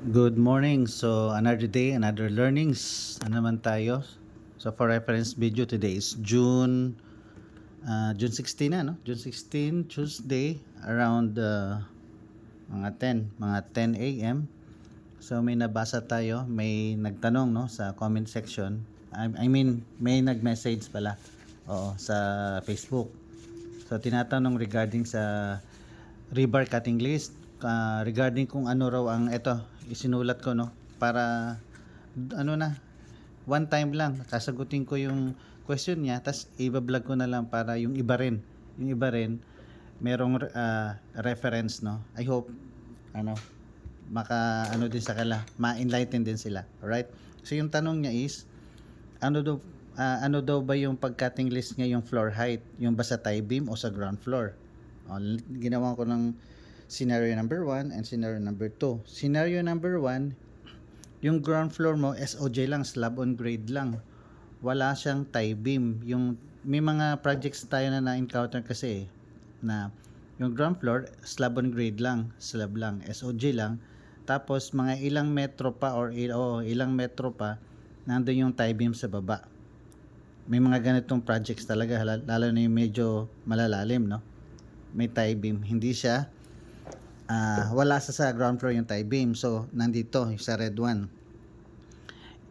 Good morning. So, another day, another learnings. Ano naman tayo? So, for reference video, today is June 16 na, no? June 16, Tuesday, around mga 10 a.m. So, may nabasa tayo, may nagtanong, no, sa comment section. I mean, may nag-message pala. Oo, sa Facebook. So, tinatanong regarding sa rebar cutting list, regarding kung ano raw ang isinulat ko, no, para ano na, one time lang sasagutin ko yung question niya, tas i-vlog ko na lang para yung iba rin merong reference, no. I hope ano maka din sa kanila, ma-enlighten din sila. Alright, so yung tanong niya is ano daw ba yung pag-cutting list niya, yung floor height, yung ba sa tie beam o sa ground floor. Ginawa ko ng scenario number 1 and scenario number 2. Scenario number 1, yung ground floor mo SOJ lang, slab on grade lang. Wala siyang tie beam. Yung may mga projects tayo na na-encounter kasi na yung ground floor slab on grade lang, slab lang, SOJ lang. Tapos mga ilang metro pa ilang metro pa nandoon yung tie beam sa baba. May mga ganitong projects talaga, lalo na yung medyo malalalim, no? May tie beam, hindi siya wala sa ground floor yung tie beam. So, nandito sa red one.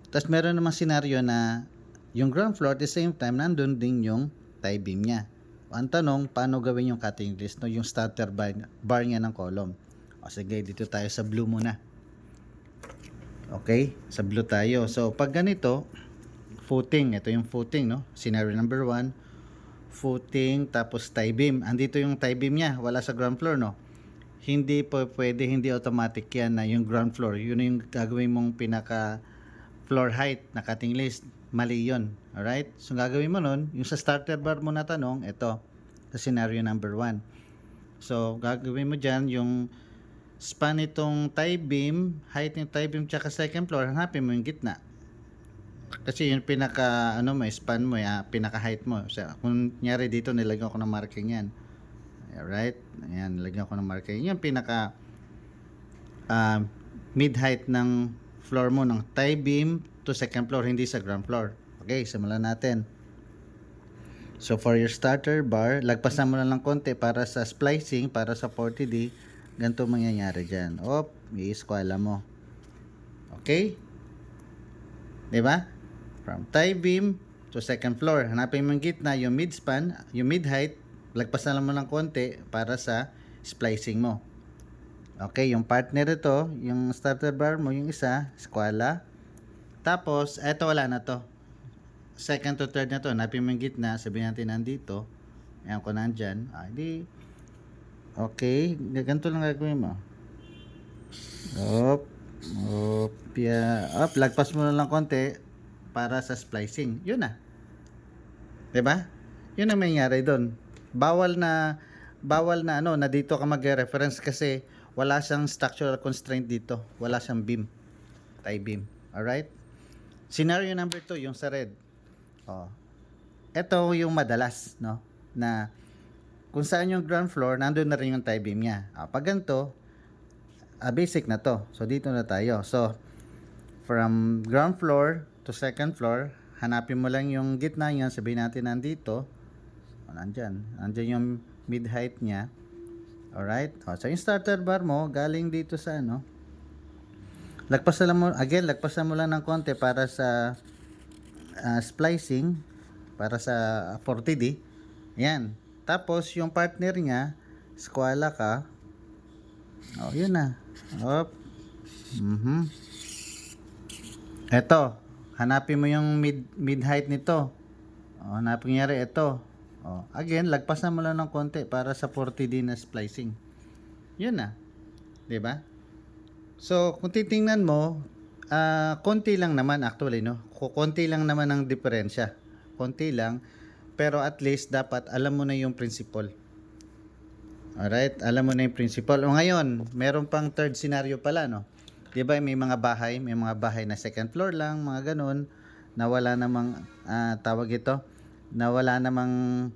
Tapos, meron namang senaryo na yung ground floor at the same time, nandun din yung tie beam niya. Ang tanong, paano gawin yung cutting list, no? Yung starter bar niya ng column. O sige, dito tayo sa blue muna. Okay, sa blue tayo. So, pag ganito, footing, ito yung footing, no? Scenario number 1, footing, tapos tie beam. Andito yung tie beam niya, wala sa ground floor, no? Hindi po pwede, hindi automatic yan na yung ground floor. Yun yung gagawin mong pinaka floor height na cutting list. Mali yun. Alright? So, gagawin mo nun, yung sa starter bar mo na tanong, ito, sa scenario number 1. So, gagawin mo dyan, yung span itong tie beam, height ng tie beam, tsaka second floor, hanapin mo yung gitna. Kasi yung pinaka, span mo, pinaka height mo. So, kung nyari dito, nilagyan ko ng marking yan. Alright? Ayan, nilagyan ko ng marking. Yung pinaka mid height ng floor mo ng tie beam to second floor, hindi sa ground floor. Okay, simulan natin. So for your starter bar, lagpasan mo na lang konti para sa splicing, para sa 40D. Ganito mangyayari dyan. I-eskwala mo. Okay? Diba? From tie beam to second floor. Hanapin mo yung gitna, yung mid span, yung mid height. Lagpasan mo lang konti para sa splicing mo. Okay, yung partner ito, yung starter bar mo, yung isa, eskwala. Tapos, eto wala na to. Second to third na to, hanapin mo yung gitna, sabihin natin nandito. Ayan ko nandyan. Okay, ganito lang gagawin mo. Lagpas mo na lang konti para sa splicing. Yun na. 'Di ba? Yun ang mangyayari doon. Bawal na na dito ka magre-reference kasi wala siyang structural constraint dito. Wala siyang beam. Tie beam. Alright? Scenario number 2, yung sa red. Ito yung madalas, no? Na kung saan yung ground floor, nandun na rin yung tie beam niya. Pag ganito, basic na to. So, dito na tayo. So, from ground floor to second floor, hanapin mo lang yung gitna niya. Sabihin natin nandito. Nandyan yung mid height niya. Alright? So, yung starter bar mo, galing dito sa lagpasan mo lang ng konti para sa splicing, para sa 40D. Yan. Tapos, yung partner niya, eskwala ka. Yun na. Eto, hanapin mo yung mid height nito. Hanapin nyari ito. Again, lagpasan mo lang ng konti para sa 40D na splicing. Yun na. 'Di ba? So, kung titingnan mo, konti lang naman actually, no? Konti lang naman ang diferensya. Konti lang. Pero at least dapat alam mo na yung principle. Alright, alam mo na yung principle. Ngayon, meron pang third scenario pala, no? 'Di ba may mga bahay na second floor lang, mga ganun, na wala namang tawag ito, na wala namang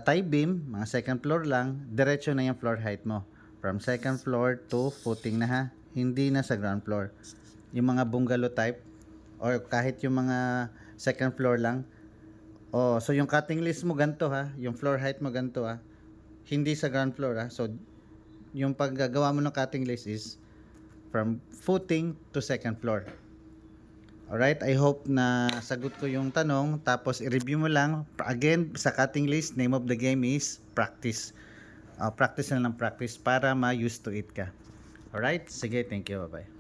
tie beam, mga second floor lang, diretso na yung floor height mo. From second floor to footing na, ha. hindi na sa ground floor. Yung mga bungalow type or kahit yung mga second floor lang. Oh, so yung cutting list mo ganito ha, yung floor height mo ganito ha. Hindi sa ground floor ha. So yung paggagawa mo ng cutting list is from footing to second floor. Alright, I hope na sagot ko yung tanong. Tapos i-review mo lang. Again, sa cutting list, name of the game is practice. Practice na lang practice para ma-used to it ka. Alright, sige, thank you, bye-bye.